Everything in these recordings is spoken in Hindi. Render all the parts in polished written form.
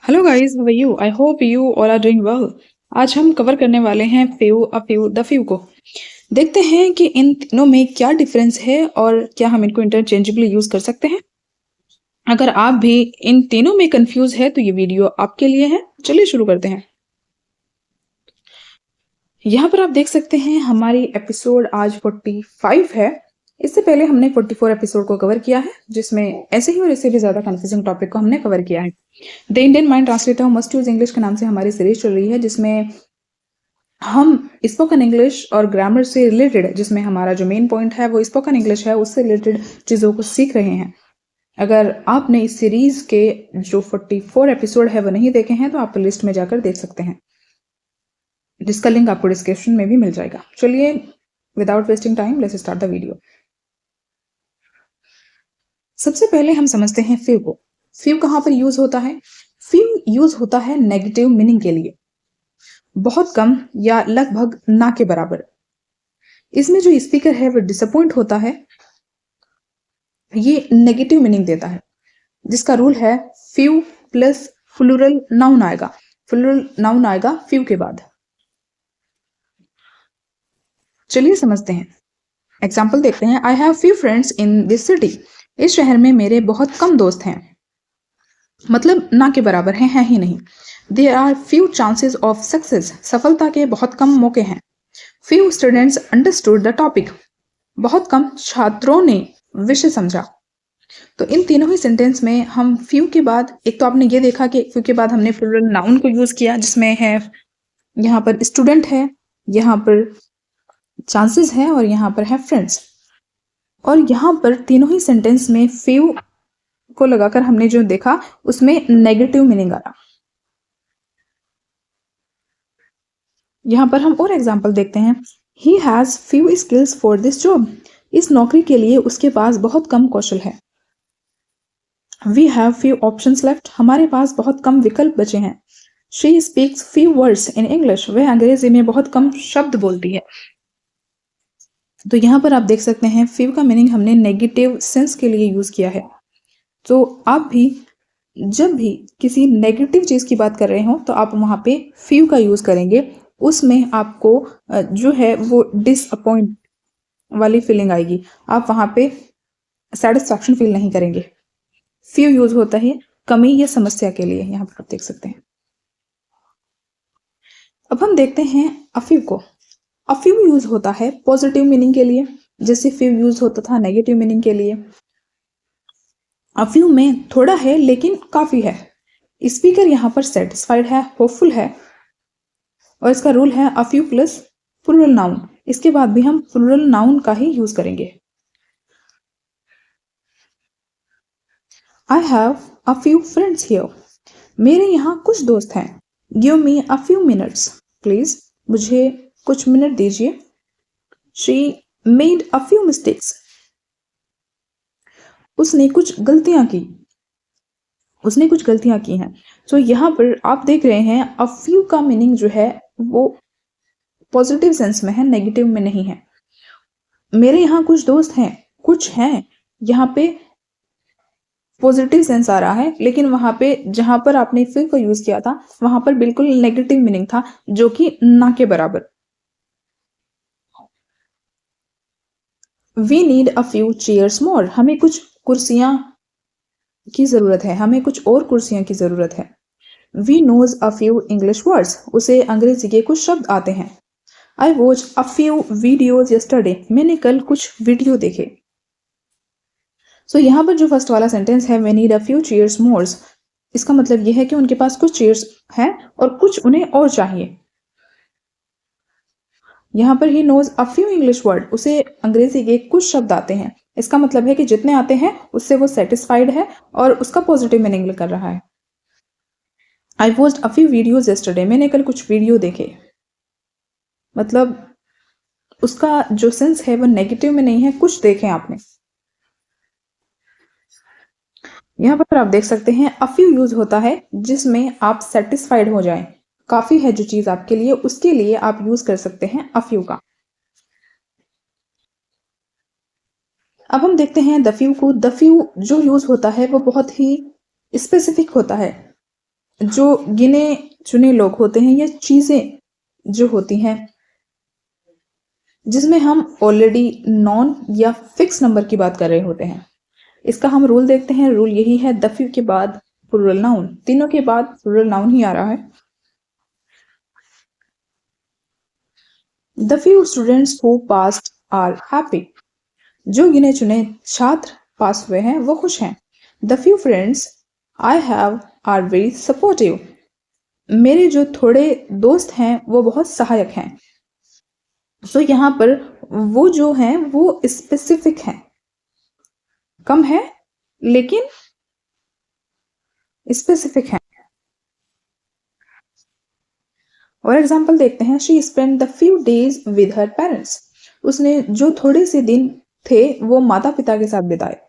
Hello guys, how are you? I hope you all are doing well. आज हम कवर करने वाले हैं few a few the few को। देखते हैं कि इन तीनों में क्या डिफरेंस है और क्या हम इनको इंटरचेंजेबली यूज कर सकते हैं। अगर आप भी इन तीनों में कंफ्यूज है तो ये वीडियो आपके लिए है। चलिए शुरू करते हैं। यहाँ पर आप देख सकते हैं हमारी एपिसोड आज 45 है। इससे पहले हमने 44 एपिसोड को कवर किया है, जिसमें ऐसे ही और इससे भी ज्यादा कंफ्यूजिंग टॉपिक को हमने कवर किया है। The Indian mind translator must use English के नाम से हमारी सीरीज चल रही है, जिसमें हम स्पोकन इंग्लिश और ग्रामर से रिलेटेड, जिसमें हमारा जो मेन पॉइंट है वो स्पोकन इंग्लिश है, उससे रिलेटेड चीज़ों को सीख रहे हैं। अगर आपने इस सीरीज के जो 44 एपिसोड है वो नहीं देखे हैं तो आप लिस्ट में जाकर देख सकते हैं, जिसका लिंक आपको डिस्क्रिप्शन में भी मिल जाएगा। चलिए without wasting time let's start the video. सबसे पहले हम समझते हैं फ्यू को। फ्यू कहाँ पर यूज होता है? फ्यू यूज होता है नेगेटिव मीनिंग के लिए, बहुत कम या लगभग ना के बराबर। इसमें जो स्पीकर है वो डिसअपॉइंट होता है, ये नेगेटिव मीनिंग देता है, जिसका रूल है फ्यू प्लस प्लूरल नाउन आएगा। प्लूरल नाउन आएगा फ्यू के बाद। चलिए समझते हैं, एग्जाम्पल देखते हैं। आई have few friends in this city. इस शहर में मेरे बहुत कम दोस्त हैं, मतलब ना के बराबर है ही नहीं। There are few chances of success. सफलता के बहुत कम मौके हैं। Few students understood the topic. बहुत कम छात्रों ने विषय समझा। तो इन तीनों ही सेंटेंस में हम फ्यू के बाद, एक तो आपने ये देखा कि फ्यू के बाद हमने प्लूरल नाउन को यूज किया, जिसमें है यहाँ पर स्टूडेंट है, यहाँ पर चांसेस है और यहाँ पर है फ्रेंड्स। और यहाँ पर तीनों ही सेंटेंस में फ्यू को लगाकर हमने जो देखा उसमें नेगेटिव मीनिंग आ रहा। यहाँ पर हम और एग्जाम्पल देखते हैं। He has few skills for this job. इस नौकरी के लिए उसके पास बहुत कम कौशल है। We have few options left. हमारे पास बहुत कम विकल्प बचे हैं। She speaks few words in English. वह अंग्रेजी में बहुत कम शब्द बोलती है। तो यहाँ पर आप देख सकते हैं फ्यू का मीनिंग हमने नेगेटिव सेंस के लिए यूज किया है। तो आप भी जब भी किसी नेगेटिव चीज की बात कर रहे हो तो आप वहां पे फ्यू का यूज करेंगे। उसमें आपको जो है वो डिसअपॉइंट वाली फीलिंग आएगी, आप वहां पे सेटिस्फैक्शन फील नहीं करेंगे। फ्यू यूज होता है कमी या समस्या के लिए, यहाँ पर आप देख सकते हैं। अब हम देखते हैं अफ्यू को। अफ्यू यूज होता है पॉजिटिव मीनिंग के लिए, जैसे फ्यू यूज होता था नेगेटिव मीनिंग के लिए। अफ्यू में थोड़ा है लेकिन काफी है। स्पीकर यहाँ पर सेटिस्फाइड है, होपफुल है, और इसका रूल है अफ्यू प्लस प्लूरल नाउन। इसके बाद भी हम प्लूरल नाउन का ही यूज करेंगे। आई have a few friends here. मेरे यहाँ कुछ दोस्त हैं। Give me a few minutes please. मुझे कुछ मिनट दीजिए। She made a few mistakes. उसने कुछ गलतियां की। उसने कुछ गलतियां की हैं। तो यहाँ पर आप देख रहे हैं अ फ्यू का मीनिंग जो है वो पॉजिटिव सेंस में है, नेगेटिव में नहीं है। मेरे यहाँ कुछ दोस्त हैं, कुछ हैं, यहाँ पे पॉजिटिव सेंस आ रहा है, लेकिन वहां पे जहां पर आपने फ्यू को यूज किया था वहां पर बिल्कुल नेगेटिव मीनिंग था, जो कि ना के बराबर। We need a few chairs more. हमें कुछ कुर्सियां की जरूरत है, हमें कुछ और कुर्सियां की जरूरत है। We knows a few English words. उसे अंग्रेजी के कुछ शब्द आते हैं। I watch a few videos yesterday. मैंने कल कुछ वीडियो देखे। सो यहाँ पर जो फर्स्ट वाला सेंटेंस है we need a few chairs mores, इसका मतलब यह है कि उनके पास कुछ चेयर्स हैं और कुछ उन्हें और चाहिए। यहाँ पर he knows a few English word, उसे अंग्रेजी के कुछ शब्द आते हैं। इसका मतलब है कि जितने आते हैं उससे वो सेटिस्फाइड है और उसका पॉजिटिव मीनिंग कर रहा है। I watched a few videos yesterday. मैंने कल कुछ वीडियो देखे, मतलब उसका जो सेंस है वो नेगेटिव में नहीं है, कुछ देखे आपने। यहाँ पर आप देख सकते हैं अ फ्यू यूज होता है जिसमें आप सेटिस्फाइड हो जाएं, काफी है जो चीज आपके लिए, उसके लिए आप यूज कर सकते हैं अ फ्यू का। अब हम देखते हैं द फ्यू को। द फ्यू जो यूज होता है वो बहुत ही स्पेसिफिक होता है, जो गिने चुने लोग होते हैं या चीजें जो होती हैं जिसमें हम ऑलरेडी नॉन या फिक्स नंबर की बात कर रहे होते हैं, इसका हम रूल देखते हैं। रूल यही है, द फ्यू के बाद प्लूरल नाउन, तीनों के बाद प्लूरल नाउन ही आ रहा है। The few students who passed are happy, जो गिने चुने छात्र पास हुए हैं वो खुश हैं। The few friends I have are very supportive, मेरे जो थोड़े दोस्त हैं वो बहुत सहायक हैं। सो यहाँ पर वो जो हैं वो स्पेसिफिक हैं, कम है लेकिन स्पेसिफिक हैं। और एग्जाम्पल देखते हैं, she spend the few days with her parents, उसने जो थोड़े से दिन थे वो माता पिता के साथ बिताए।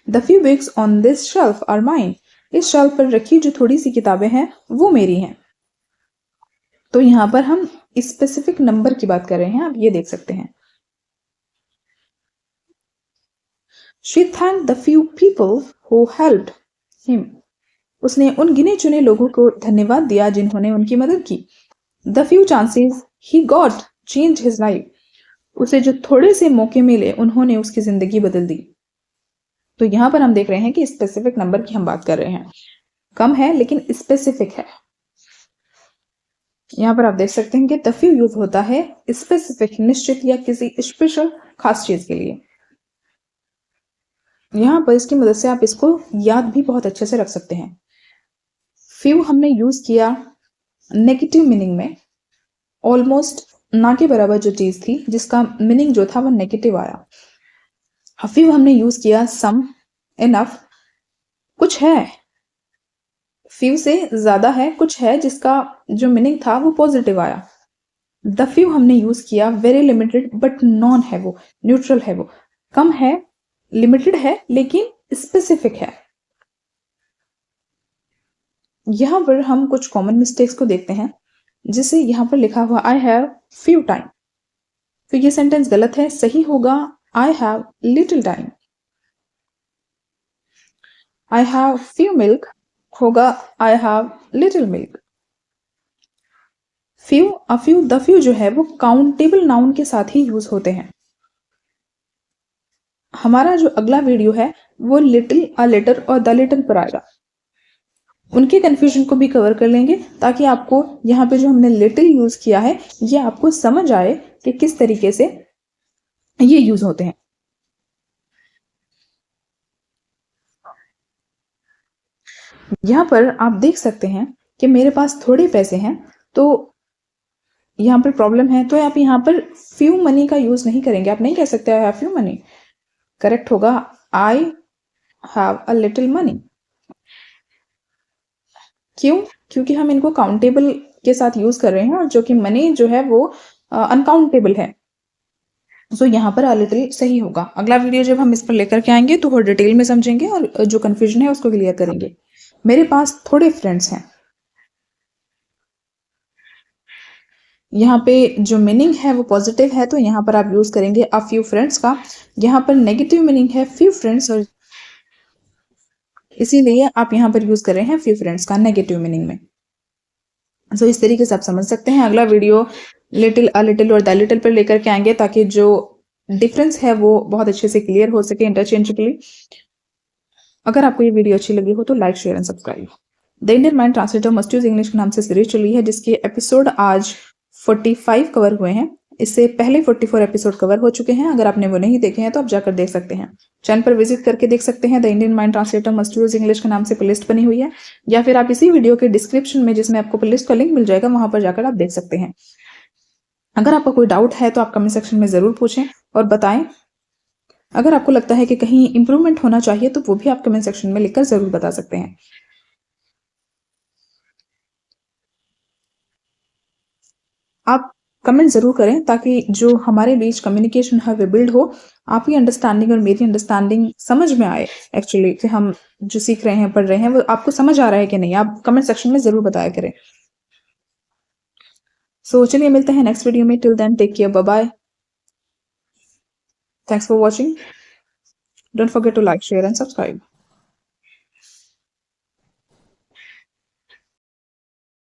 The few books on this shelf are mine, इस शेल्फ पर रखी जो थोड़ी सी किताबें हैं वो मेरी हैं। तो यहाँ पर हम स्पेसिफिक नंबर की बात कर रहे हैं, आप ये देख सकते हैं। She thank the few people who helped him, उसने उन गिने चुने लोगों को धन्यवाद दिया जिन्होंने उनकी मदद की। The few chances he got change his life, उसे जो थोड़े से मौके मिले उन्होंने उसकी जिंदगी बदल दी। तो यहां पर हम देख रहे हैं कि स्पेसिफिक नंबर की हम बात कर रहे हैं, कम है लेकिन स्पेसिफिक है। यहाँ पर आप देख सकते हैं कि द फ्यू यूज होता है स्पेसिफिक, निश्चित या किसी स्पेशल खास चीज के लिए। यहाँ पर इसकी मदद से आप इसको याद भी बहुत अच्छे से रख सकते हैं। फ्यू हमने यूज किया नेगेटिव मीनिंग में, ऑलमोस्ट ना के बराबर जो चीज थी जिसका मीनिंग जो था वो नेगेटिव आया। फ्यू हमने यूज किया सम, इनफ, कुछ है, फ्यू से ज्यादा है, कुछ है जिसका जो मीनिंग था वो पॉजिटिव आया। द फ्यू हमने यूज किया वेरी लिमिटेड बट नॉन है, वो न्यूट्रल है, वो कम है, लिमिटेड है लेकिन स्पेसिफिक है। यहां पर हम कुछ कॉमन मिस्टेक्स को देखते हैं, जिसे यहां पर लिखा हुआ आई हैव फ्यू टाइम, तो ये सेंटेंस गलत है, सही होगा I have little time. I have few milk होगा I have little milk. Few, a few, the few जो है वो काउंटेबल नाउन के साथ ही यूज होते हैं। हमारा जो अगला वीडियो है वो लिटिल, अ लिटिल और द लिटिल पर आएगा, उनके कंफ्यूजन को भी कवर कर लेंगे ताकि आपको यहाँ पे जो हमने लिटिल यूज किया है ये आपको समझ आए कि किस तरीके से ये यूज होते हैं। यहाँ पर आप देख सकते हैं कि मेरे पास थोड़े पैसे हैं, तो यहाँ पर प्रॉब्लम है, तो आप यहाँ पर फ्यू मनी का यूज नहीं करेंगे, आप नहीं कह सकते I have few money, correct होगा I have a little money. क्यों? क्योंकि हम इनको काउंटेबल के साथ यूज कर रहे हैं और जो कि मनी जो है वो अनकाउंटेबल है, तो यहाँ पर अ लिटिल सही होगा। अगला वीडियो जब हम इस पर लेकर के आएंगे तो वो डिटेल में समझेंगे और जो कंफ्यूजन है उसको क्लियर करेंगे। मेरे पास थोड़े फ्रेंड्स हैं, यहाँ पे जो मीनिंग है वो पॉजिटिव है, तो यहाँ पर आप यूज करेंगे अ फ्यू फ्रेंड्स का। यहाँ पर नेगेटिव मीनिंग है फ्यू फ्रेंड्स, और इसीलिए आप यहाँ पर यूज कर रहे हैं फ्यू फ्रेंड्स का नेगेटिव मीनिंग में। सो इस तरीके से आप समझ सकते हैं। अगला वीडियो लिटिल, अ लिटिल और द लिटिल पर लेकर के आएंगे ताकि जो डिफरेंस है वो बहुत अच्छे से क्लियर हो सके इंटरचेंजेबली। अगर आपको ये वीडियो अच्छी लगी हो तो like, share and subscribe. The Indian mind translator must use English के नाम से सीरीज चली है, जिसके एपिसोड आज 45 कवर हुए हैं। इससे पहले 44 एपिसोड कवर हो चुके हैं, अगर आपने वो नहीं देखे हैं तो आप जाकर देख सकते हैं। चैनल पर विजिट करके देख सकते हैं। The Indian mind translator must use English के नाम से प्लेलिस्ट बनी हुई है, या फिर आप इसी वीडियो के डिस्क्रिप्शन में जिसमें आपको प्लेलिस्ट का लिंक मिल जाएगा वहां पर जाकर आप देख सकते हैं। अगर आपको कोई डाउट है तो आप कमेंट सेक्शन में जरूर पूछें और बताएं। अगर आपको लगता है कि कहीं इंप्रूवमेंट होना चाहिए तो वो भी आप कमेंट सेक्शन में लिखकर जरूर बता सकते हैं। आप कमेंट जरूर करें ताकि जो हमारे बीच कम्युनिकेशन है वो बिल्ड हो, आपकी अंडरस्टैंडिंग और मेरी अंडरस्टैंडिंग समझ में आए। एक्चुअली कि हम जो सीख रहे हैं, पढ़ रहे हैं, वो आपको समझ आ रहा है कि नहीं, आप कमेंट सेक्शन में जरूर बताया करें। सो चलिए मिलते हैं नेक्स्ट वीडियो में। Till then take care, bye bye, thanks for watching, don't forget to like, share and subscribe.